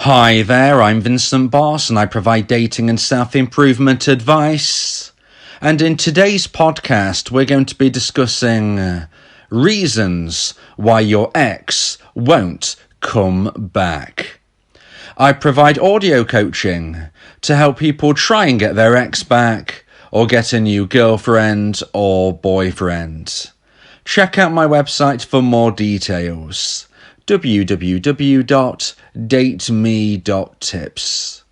Hi there, I'm Vincent Boss and I provide dating and self-improvement advice. And in today's podcast, we're going to be discussing reasons why your ex won't come back. I provide audio coaching to help people try and get their ex back or get a new girlfriend or boyfriend. Check out my website for more details. www.dateme.tips.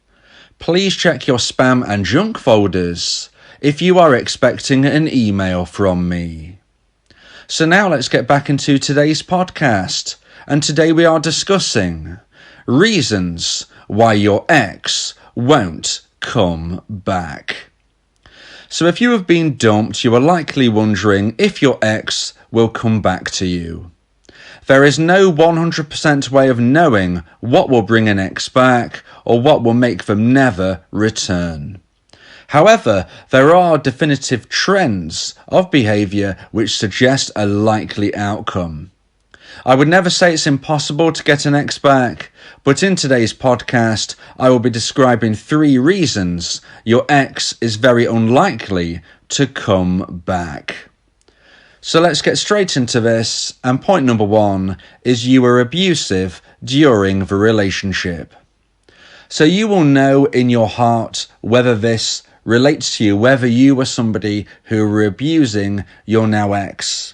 Please check your spam and junk folders if you are expecting an email from me. So now let's get back into today's podcast, and today we are discussing reasons why your ex won't come back. So if you have been dumped, you are likely wondering if your ex will come back to you. There is no 100% way of knowing what will bring an ex back or what will make them never return. However, there are definitive trends of behaviour which suggest a likely outcome. I would never say it's impossible to get an ex back, but in today's podcast, I will be describing 3 reasons your ex is very unlikely to come back. So let's get straight into this, and point number 1 is you were abusive during the relationship. So you will know in your heart whether this relates to you, whether you were somebody who were abusing your now ex.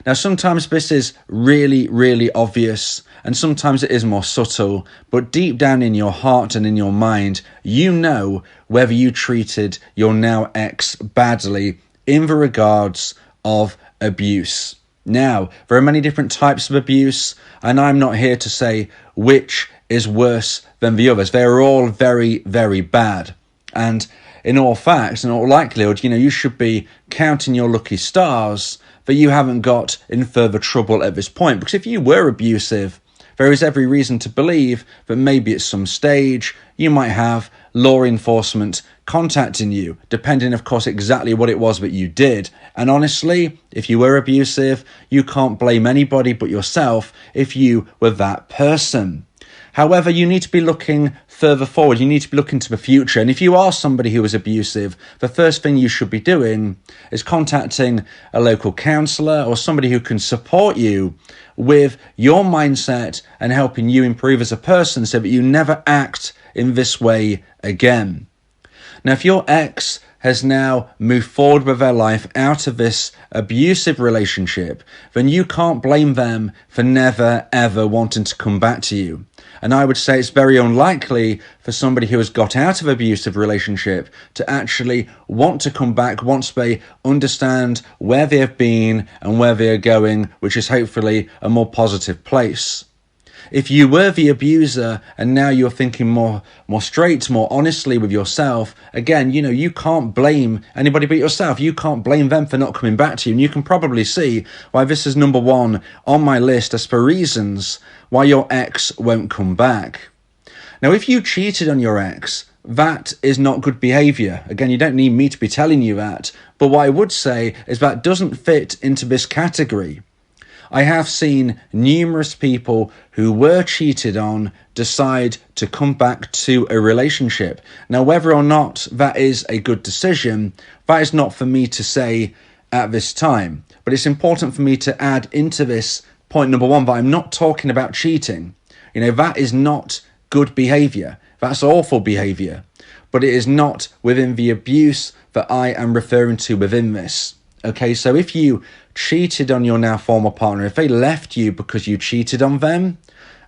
Now sometimes this is really obvious, and sometimes it is more subtle, but deep down in your heart and in your mind, you know whether you treated your now ex badly in the regards of abuse. Now, there are many different types of abuse, and I'm not here to say which is worse than the others. They are all very bad. And in all facts, in all likelihood, you should be counting your lucky stars that you haven't got in further trouble at this point. Because if you were abusive, there is every reason to believe that maybe at some stage you might have law enforcement contacting you, depending, of course, exactly what it was that you did. And honestly, if you were abusive, you can't blame anybody but yourself if you were that person. However, you need to be looking further forward. You need to be looking to the future. And if you are somebody who is abusive, the first thing you should be doing is contacting a local counsellor or somebody who can support you with your mindset and helping you improve as a person so that you never act in this way again. Now, if your ex has now moved forward with their life out of this abusive relationship, then you can't blame them for never ever wanting to come back to you. And I would say it's very unlikely for somebody who has got out of an abusive relationship to actually want to come back once they understand where they have been and where they are going, which is hopefully a more positive place. If you were the abuser and now you're thinking more straight, more honestly with yourself, again, you can't blame anybody but yourself. You can't blame them for not coming back to you. And you can probably see why this is number 1 on my list as for reasons why your ex won't come back. Now, if you cheated on your ex, that is not good behaviour. Again, you don't need me to be telling you that. But what I would say is that doesn't fit into this category. I have seen numerous people who were cheated on decide to come back to a relationship. Now, whether or not that is a good decision, that is not for me to say at this time. But it's important for me to add into this point number 1 that I'm not talking about cheating. That is not good behaviour. That's awful behaviour. But it is not within the abuse that I am referring to within this. Okay, so if you cheated on your now former partner, if they left you because you cheated on them,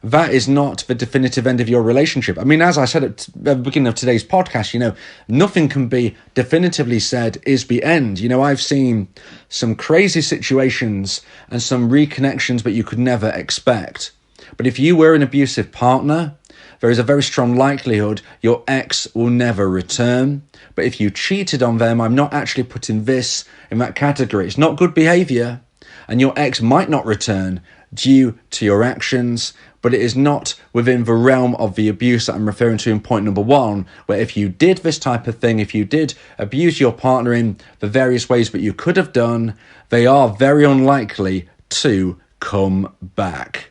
that is not the definitive end of your relationship. I mean, as I said at the beginning of today's podcast, nothing can be definitively said is the end. I've seen some crazy situations and some reconnections that you could never expect. But if you were an abusive partner, there is a very strong likelihood your ex will never return. But if you cheated on them, I'm not actually putting this in that category. It's not good behaviour, and your ex might not return due to your actions, but it is not within the realm of the abuse that I'm referring to in point number 1, where if you did this type of thing, if you did abuse your partner in the various ways that you could have done, they are very unlikely to come back.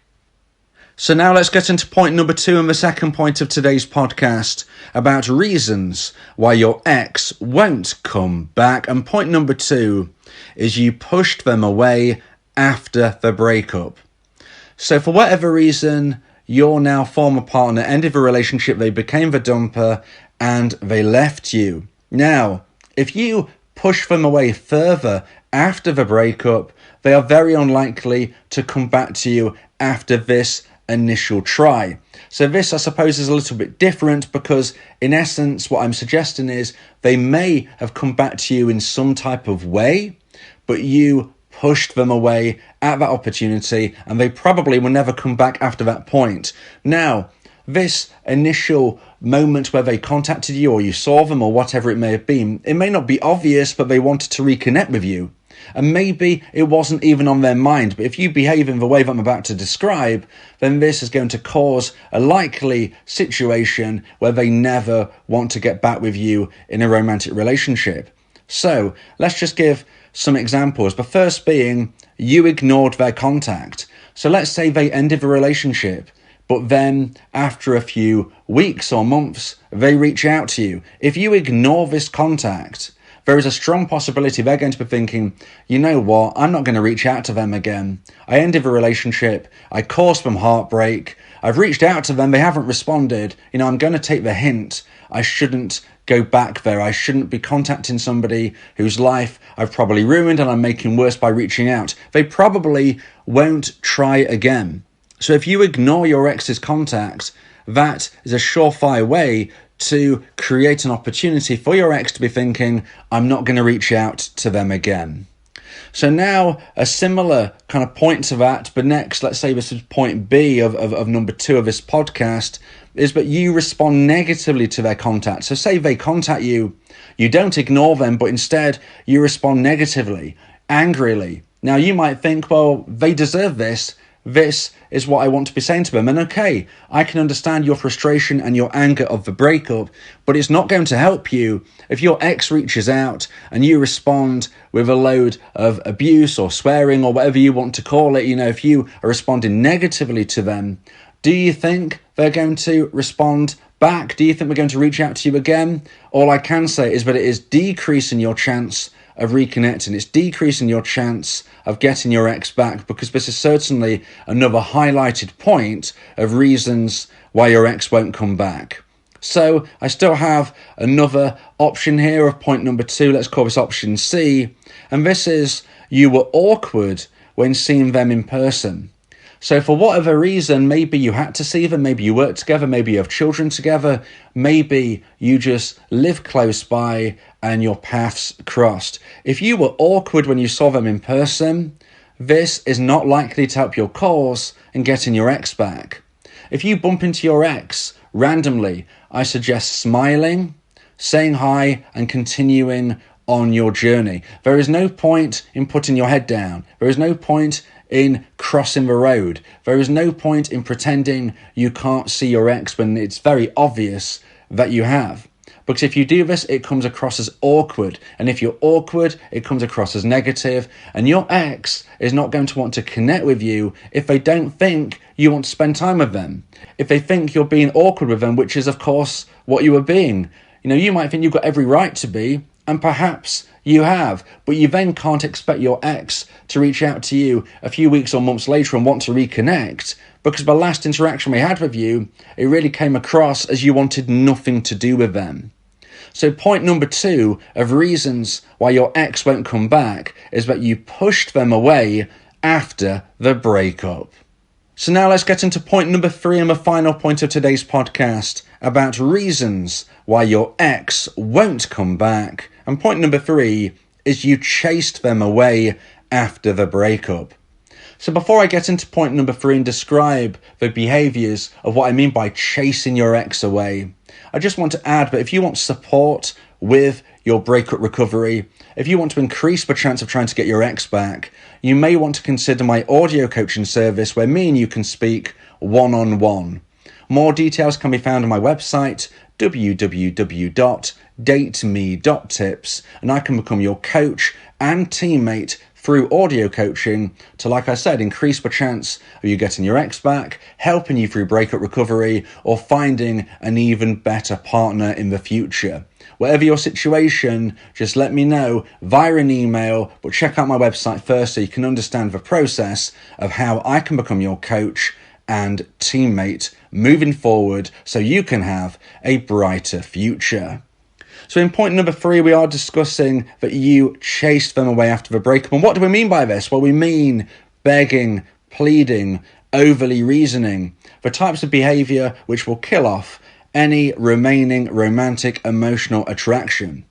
So now let's get into point number 2 and the second point of today's podcast about reasons why your ex won't come back. And point number 2 is you pushed them away after the breakup. So for whatever reason, your now former partner ended the relationship, they became the dumper, and they left you. Now, if you push them away further after the breakup, they are very unlikely to come back to you after this initial try. So this, I suppose, is a little bit different because in essence what I'm suggesting is they may have come back to you in some type of way, but you pushed them away at that opportunity and they probably will never come back after that point. Now, this initial moment where they contacted you or you saw them or whatever it may have been, it may not be obvious, but they wanted to reconnect with you. And maybe it wasn't even on their mind, but if you behave in the way that I'm about to describe, then this is going to cause a likely situation where they never want to get back with you in a romantic relationship. So let's just give some examples. The first being, you ignored their contact. So let's say they ended the relationship, but then after a few weeks or months, they reach out to you. If you ignore this contact, there is a strong possibility they're going to be thinking, you know what, I'm not going to reach out to them again. I ended the relationship. I caused them heartbreak. I've reached out to them. They haven't responded. I'm going to take the hint. I shouldn't go back there. I shouldn't be contacting somebody whose life I've probably ruined and I'm making worse by reaching out. They probably won't try again. So if you ignore your ex's contact, that is a surefire way to create an opportunity for your ex to be thinking, I'm not going to reach out to them again. So now a similar kind of point to that, but next, let's say this is point B of number 2 of this podcast, is that you respond negatively to their contact. So say they contact you, you don't ignore them, but instead you respond negatively, angrily. Now you might think, well, they deserve this. This is what I want to be saying to them. And okay, I can understand your frustration and your anger of the breakup, but it's not going to help you if your ex reaches out and you respond with a load of abuse or swearing or whatever you want to call it. If you are responding negatively to them, do you think they're going to respond back? Do you think they're going to reach out to you again? All I can say is that it is decreasing your chance of reconnecting. It's decreasing your chance of getting your ex back, because this is certainly another highlighted point of reasons why your ex won't come back. So I still have another option here of point number 2. Let's call this option C. And this is, you were awkward when seeing them in person. So for whatever reason, maybe you had to see them, maybe you work together, maybe you have children together, maybe you just live close by and your paths crossed. If you were awkward when you saw them in person, this is not likely to help your cause in getting your ex back. If you bump into your ex randomly, I suggest smiling, saying hi, and continuing on your journey. There is no point in putting your head down. There is no point in crossing the road. There is no point in pretending you can't see your ex when it's very obvious that you have. Because if you do this, it comes across as awkward. And if you're awkward, it comes across as negative. And your ex is not going to want to connect with you if they don't think you want to spend time with them. If they think you're being awkward with them, which is, of course, what you are being. You might think you've got every right to be, and perhaps you have, but you then can't expect your ex to reach out to you a few weeks or months later and want to reconnect, because the last interaction we had with you, it really came across as you wanted nothing to do with them. So point number 2 of reasons why your ex won't come back is that you pushed them away after the breakup. So now let's get into point number 3 and the final point of today's podcast about reasons why your ex won't come back. And point number 3 is you chased them away after the breakup. So before I get into point number 3 and describe the behaviours of what I mean by chasing your ex away, I just want to add that if you want support with your breakup recovery, if you want to increase the chance of trying to get your ex back, you may want to consider my audio coaching service where me and you can speak one-on-one. More details can be found on my website, www.dateme.tips, and I can become your coach and teammate through audio coaching to, like I said, increase the chance of you getting your ex back, helping you through breakup recovery, or finding an even better partner in the future. Whatever your situation, just let me know via an email, but check out my website first so you can understand the process of how I can become your coach and teammate moving forward so you can have a brighter future. So in point number 3, we are discussing that you chased them away after the breakup. And what do we mean by this? Well, we mean begging, pleading, overly reasoning, the types of behaviour which will kill off any remaining romantic emotional attraction.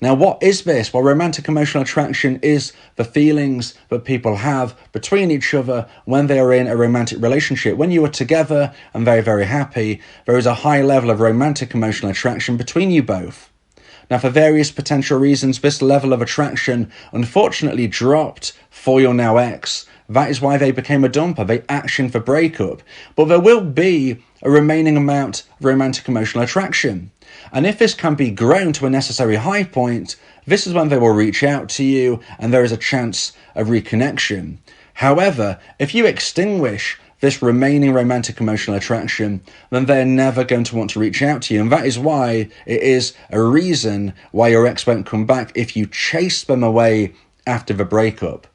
Now, what is this? Well, romantic emotional attraction is the feelings that people have between each other when they are in a romantic relationship. When you are together and very, very happy, there is a high level of romantic emotional attraction between you both. Now, for various potential reasons, this level of attraction unfortunately dropped for your now ex. That is why they became a dumper. They actioned for breakup. But there will be a remaining amount of romantic emotional attraction. And if this can be grown to a necessary high point, this is when they will reach out to you and there is a chance of reconnection. However, if you extinguish this remaining romantic emotional attraction, then they're never going to want to reach out to you. And that is why it is a reason why your ex won't come back if you chase them away after the breakup.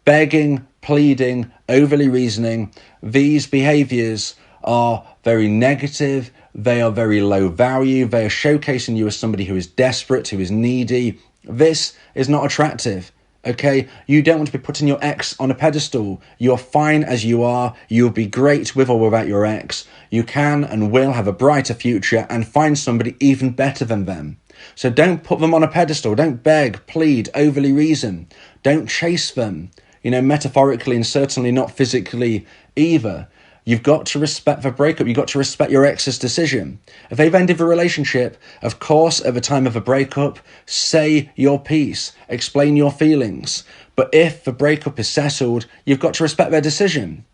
Begging, pleading, overly reasoning, these behaviours are very negative, they are very low value, they are showcasing you as somebody who is desperate, who is needy. This is not attractive, okay? You don't want to be putting your ex on a pedestal. You're fine as you are. You'll be great with or without your ex. You can and will have a brighter future and find somebody even better than them. So don't put them on a pedestal. Don't beg, plead, overly reason. Don't chase them, metaphorically and certainly not physically either. You've got to respect the breakup. You've got to respect your ex's decision. If they've ended the relationship, of course, at the time of a breakup, say your piece, explain your feelings. But if the breakup is settled, you've got to respect their decision.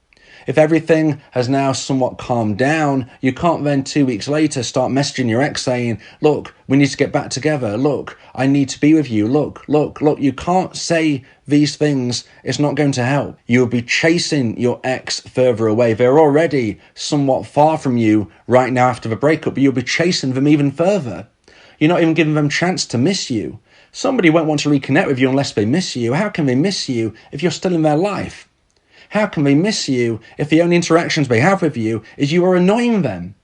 If everything has now somewhat calmed down, you can't then 2 weeks later start messaging your ex saying, look, we need to get back together. Look, I need to be with you. Look. You can't say these things. It's not going to help. You'll be chasing your ex further away. They're already somewhat far from you right now after the breakup, but you'll be chasing them even further. You're not even giving them a chance to miss you. Somebody won't want to reconnect with you unless they miss you. How can they miss you if you're still in their life? How can they miss you if the only interactions they have with you is you are annoying them?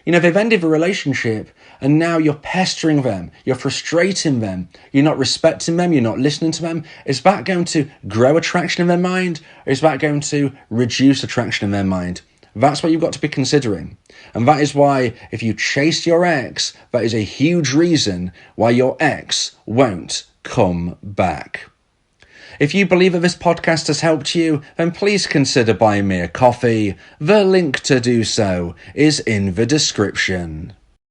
They've ended the relationship and now you're pestering them, you're frustrating them, you're not respecting them, you're not listening to them. Is that going to grow attraction in their mind, or is that going to reduce attraction in their mind? That's what you've got to be considering. And that is why if you chase your ex, that is a huge reason why your ex won't come back. If you believe that this podcast has helped you, then please consider buying me a coffee. The link to do so is in the description.